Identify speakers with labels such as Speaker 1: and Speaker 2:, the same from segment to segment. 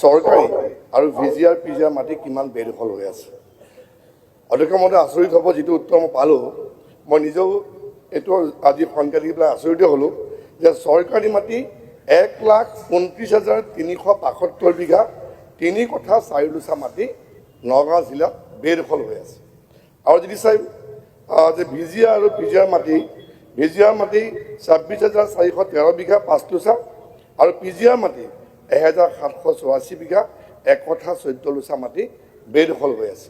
Speaker 1: চৰকাৰী আৰু VGR PGR মাটি কিমান বেদখল হৈ আছে। অধ্যক্ষ মহোদয় আচৰিত হ'ব, যিটো উত্তৰ মই পালোঁ মই নিজেও এইটো আজি সংখ্যা দেখি পেলাই আচৰিত হ'লোঁ যে চৰকাৰী মাটি 1,29,375 বিঘা 3 কঠা 4 লোচা মাটি নগাঁও জিলাত বেদখল হৈ আছে। আৰু যদি চাই যে ভিজিআৰ আৰু পিজিআৰ মাটি 26,413 বিঘা 5 লোচা আৰু পিজিআৰ মাটি 1,784 বিঘা 1 কঠা 14 লোচা মাটি বেদখল হৈ আছে।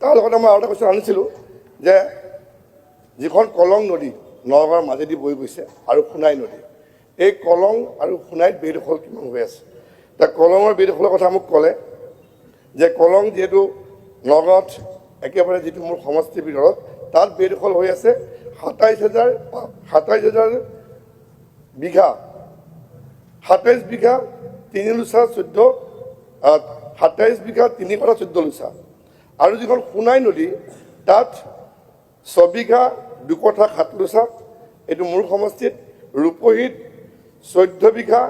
Speaker 1: তাৰ লগতে মই আৰু এটা কথা আনিছিলোঁ যে যিখন কলং নদী নগাঁৱৰ মাজেদি বৈ গৈছে আৰু সোণাই নদী, এই কলং আৰু সোণাইত বেদখল কিমান হৈ আছে। এতিয়া কলঙৰ বেদখলৰ কথা মোক ক'লে যে কলং যিহেতু নগাঁৱত একেবাৰে যিটো মোৰ সমষ্টিৰ ভিতৰত তাত বেদখল হৈ আছে 27,000 বিঘা 27 বিঘা 3 লোচা 27 বিঘা 3 কঠা 14 লোচা। আৰু যিখন সোণাই নদী তাত 6 বিঘা 2 কঠা 7 লোচা, এইটো মোৰ সমষ্টিত। ৰূপহীত 14 বিঘা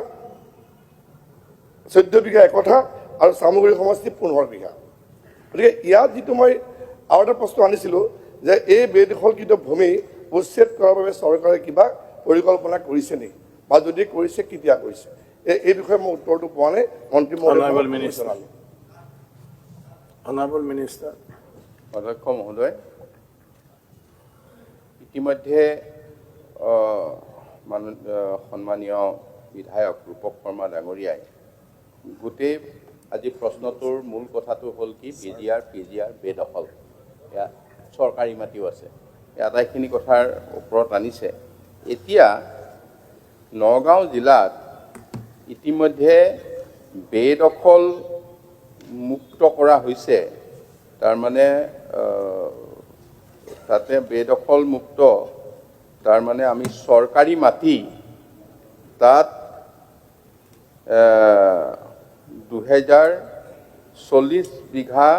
Speaker 1: 1 কঠা আৰু চামগুৰি সমষ্টিত 15 বিঘা। গতিকে ইয়াত যিটো মই আৰু এটা প্ৰশ্ন আনিছিলোঁ যে এই বেদখলকৃত ভূমি উচ্ছেদ কৰাৰ বাবে চৰকাৰে কিবা পৰিকল্পনা কৰিছে নেকি, বা যদি কৰিছে কেতিয়া কৰিছে, এই বিষয়ে মই উত্তৰটো পোৱা নাই। মন্ত্ৰী মহোদয়।
Speaker 2: Honorable Minister.
Speaker 3: অধ্যক্ষ মহোদয়, ইতিমধ্যে সন্মানীয় বিধায়ক ৰূপক শৰ্মা ডাঙৰীয়াই গোটেই আজি প্ৰশ্নটোৰ মূল কথাটো হ'ল কি ভিজিআৰ পিজিআৰ বেদখল, এয়া চৰকাৰী মাটিও আছে, এই আটাইখিনি কথাৰ ওপৰত আনিছে। এতিয়া নগাঁও জিলাত ইতিমধ্যে বেদখল মুক্ত কৰা হৈছে। তাৰমানে তাতে বেদখল মুক্ত, তাৰমানে আমি চৰকাৰী মাটি তাত 2040 বিঘা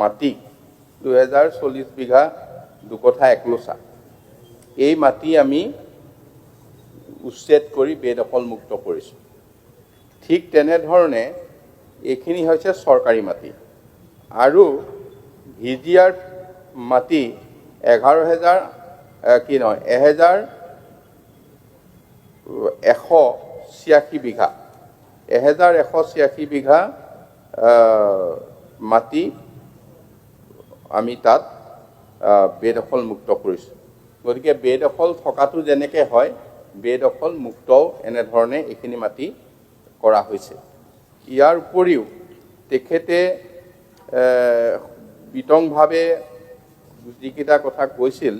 Speaker 3: মাটি 2040 বিঘা 2 কঠা 1 লোচা এই মাটি আমি উচ্ছেদ কৰি বেদখল মুক্ত কৰিছোঁ। ঠিক তেনেধৰণে এইখিনি হৈছে চৰকাৰী মাটি আৰু ভিজিআৰ মাটি 1,186 বিঘা 1,186 বিঘা মাটি আমি তাত বেদখল মুক্ত কৰিছোঁ। গতিকে বেদখল থকাটো যেনেকৈ হয় বেদখল মুক্তও এনেধৰণে এইখিনি মাটি কৰা হৈছে। ইয়াৰ উপৰিও তেখেতে বিতংভাৱে যিকেইটা কথা কৈছিল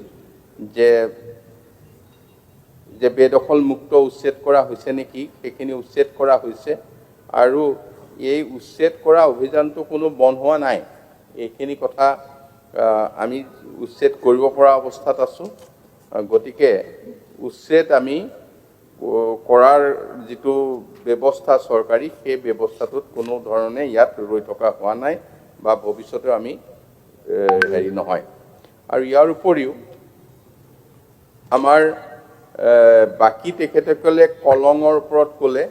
Speaker 3: যে বেদখল মুক্ত উচ্ছেদ কৰা হৈছে নেকি, সেইখিনি উচ্ছেদ কৰা হৈছে আৰু এই উচ্ছেদ কৰা অভিযানটো কোনো বন্ধ হোৱা নাই। এইখিনি কথা আমি উচ্ছেদ কৰিব পৰা অৱস্থাত আছোঁ। গতিকে উচ্ছেদ আমি কৰাৰ যিটো ব্যৱস্থা চৰকাৰী, সেই ব্যৱস্থাটোত কোনো ধৰণে ইয়াত ৰৈ থকা হোৱা নাই বা ভৱিষ্যতেও আমি হেৰি নহয়। আৰু ইয়াৰ উপৰিও আমাৰ বাকী তেখেতসকলে কলঙৰ ওপৰত ক'লে,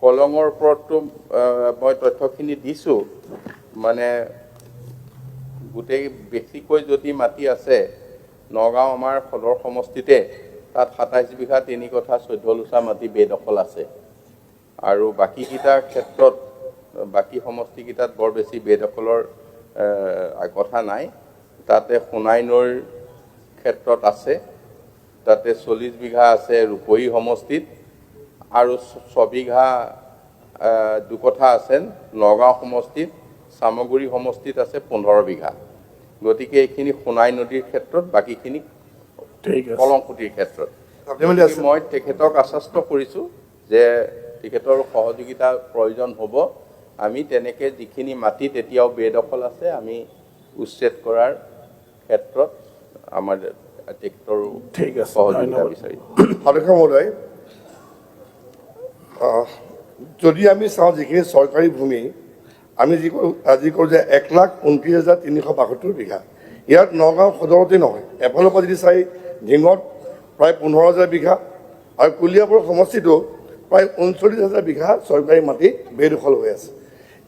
Speaker 3: কলঙৰ ওপৰততো মই তথ্যখিনি দিছোঁ। মানে গোটেই বেছিকৈ যদি মাটি আছে নগাঁও আমাৰ সদৰ সমষ্টিতে তাত 27 বিঘা 3 কঠা 14 লোচা মাটি বেদখল আছে। আৰু বাকীকেইটাৰ ক্ষেত্ৰত বাকী সমষ্টিকেইটাত বৰ বেছি বেদখলৰ কথা নাই। তাতে সোণাই নৈৰ ক্ষেত্ৰত আছে, তাতে 40 বিঘা আছে ৰূপহী সমষ্টিত আৰু 6 বিঘা 2 কঠা আছে নগাঁও সমষ্টিত, চামগুৰি সমষ্টিত আছে 15 বিঘা। গতিকে এইখিনি সোণাই নদীৰ ক্ষেত্ৰত, বাকীখিনি কলংকুটিৰ ক্ষেত্ৰত। মই তেখেতক আশ্বস্ত কৰিছোঁ যে তেখেতৰ সহযোগিতাৰ প্ৰয়োজন হ'ব। আমি তেনেকৈ যিখিনি মাটিত এতিয়াও বেদখল আছে আমি উচ্ছেদ কৰাৰ ক্ষেত্ৰত আমাৰ তেখেতৰ সহযোগিতা বিচাৰিম।
Speaker 1: অধ্যক্ষ মহোদয়, যদি আমি চাওঁ যিখিনি চৰকাৰী ভূমি আমি যি কৰোঁ যে 1,29,372 বিঘা, ইয়াত নগাঁও সদৰতে নহয়, এফালৰ পৰা যদি চাই ঢিঙত প্ৰায় 15,000 বিঘা আৰু কলিয়াবৰ সমষ্টিটো প্ৰায় 39,000 বিঘা চৰকাৰী মাটি বেদখল হৈ আছে।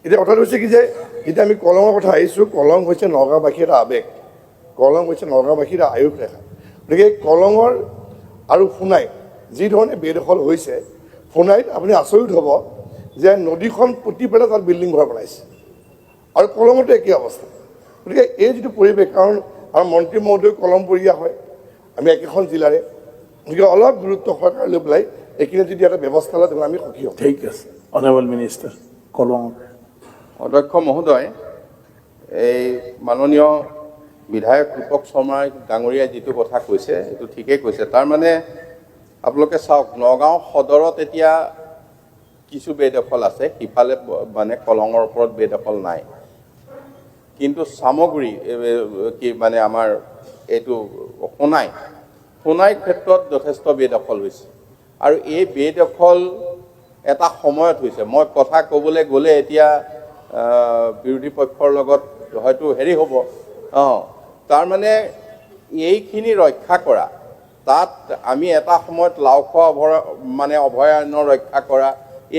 Speaker 1: এতিয়া কথাটো হৈছে কি যে যেতিয়া আমি কলঙৰ কথা আহিছোঁ, কলং হৈছে নগাঁওবাসীৰ এটা আৱেগ, কলং হৈছে নগাঁওবাসীৰ এটা আয়ুস ৰেখা। গতিকে কলঙৰ আৰু সোণাইত যিধৰণে বেদখল হৈছে, সোণাইত আপুনি আচৰিত হ'ব যে নদীখন পুতি পেলাই তাত বিল্ডিং ঘৰ বনাইছে, আৰু কলঙতো একেই অৱস্থা। গতিকে এই যিটো পৰিৱেশ, কাৰণ আমাৰ মন্ত্ৰী মহোদয় কলমপৰীয়া হয়, আমি একেখন জিলাৰে, গতিকে অলপ গুৰুত্ব সহকাৰে লৈ পেলাই এইখিনি যদি এটা ব্যৱস্থা লয় তেনেহ'লে আমি সুখী হ'ম।
Speaker 2: ঠিক আছে। Honourable minister Kolong.
Speaker 3: অধ্যক্ষ মহোদয়, এই মাননীয় বিধায়ক ৰূপক শৰ্মা ডাঙৰীয়াই যিটো কথা কৈছে সেইটো ঠিকেই কৈছে। তাৰমানে আপোনালোকে চাওক, নগাঁও সদৰত এতিয়া কিছু বেদখল আছে, সিফালে মানে কলঙৰ ওপৰত বেদখল নাই, কিন্তু চামগুৰি কি মানে আমাৰ এইটো সোণাইৰ ক্ষেত্ৰত যথেষ্ট বেদখল হৈছে। আৰু এই বেদখল এটা সময়ত হৈছে, মই কথা ক'বলৈ গ'লে এতিয়া বিৰোধী পক্ষৰ লগত হয়তো হেৰি হ'ব, তাৰমানে এইখিনি ৰক্ষা কৰা, তাত আমি এটা সময়ত লাওখোৱা অভয়াৰণ্য ৰক্ষা কৰা,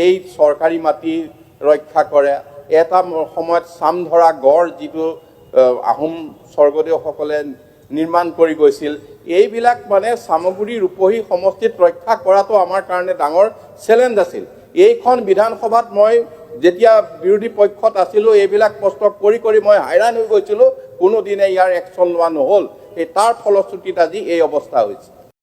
Speaker 3: এই চৰকাৰী মাটি ৰক্ষা কৰে, এটা সময়ত চামধৰা গড় যিটো আহোম স্বৰ্গদেউসকলে নিৰ্মাণ কৰি গৈছিল, এইবিলাক মানে চামগুৰি ৰূপহী সমষ্টিত ৰক্ষা কৰাটো আমাৰ কাৰণে ডাঙৰ চেলেঞ্জ আছিল। এইখন বিধানসভাত মই যেতিয়া বিৰোধী পক্ষত আছিলোঁ, এইবিলাক প্ৰশ্ন কৰি কৰি মই হাইৰাণ হৈ গৈছিলোঁ, কোনোদিনে ইয়াৰ একশ্যন লোৱা নহ'ল। তাৰ ফলশ্ৰুতিত আজি এই অৱস্থা হৈছে।